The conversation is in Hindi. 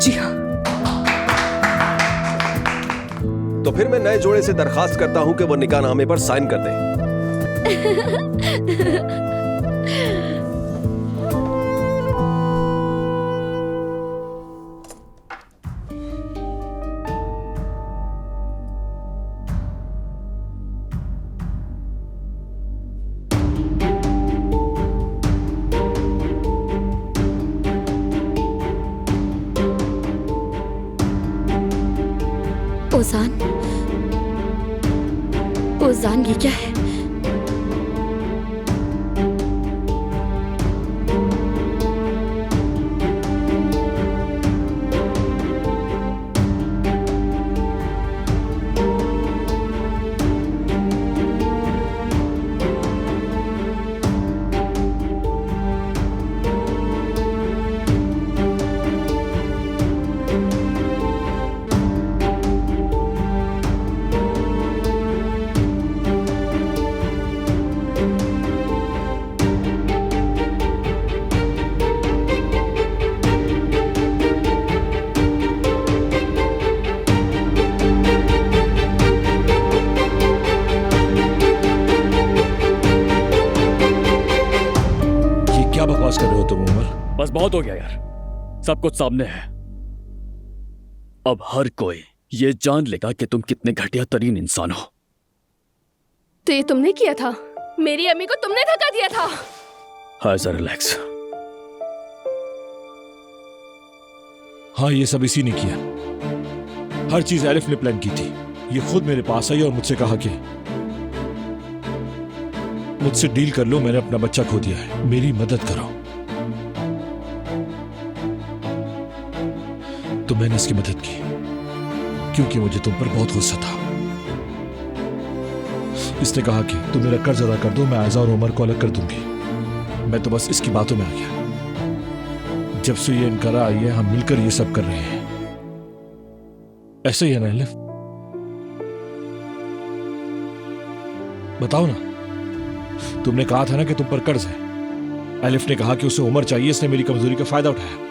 जी हाँ। तो फिर मैं नए जोड़े से दरखास्त करता हूं कि वो निकाहनामे पर साइन कर दें। ओजान ये क्या है? कर रहे हो तुम उमर? बस बहुत हो गया यार, सब कुछ सामने है। अब हर कोई ये जान लेगा कि तुम कितने घटिया तरीन इंसान हो। तो ये तुमने किया था? मेरी अम्मी को तुमने धक्का दिया था? हाँ सर, रिलैक्स। हाँ, ये सब इसी ने किया। हर चीज एलिफ ने प्लान की थी। ये खुद मेरे पास आई और मुझसे कहा कि मुझसे डील कर लो, मैंने अपना बच्चा खो दिया है, मेरी मदद करो। तो मैंने इसकी मदद की क्योंकि मुझे तुम पर बहुत गुस्सा था। इसने कहा कि तुम मेरा कर्ज अदा कर दो, मैं आयजा और उमर को अलग कर दूंगी। मैं तो बस इसकी बातों में आ गया। जब से ये इनकारा आई है, हम मिलकर ये सब कर रहे हैं। ऐसे ही है ना एलिफ? बताओ ना, तुमने कहा था ना कि तुम पर कर्ज है। एलिफ ने कहा कि उसे उमर चाहिए, इसने मेरी कमजोरी का फायदा उठाया।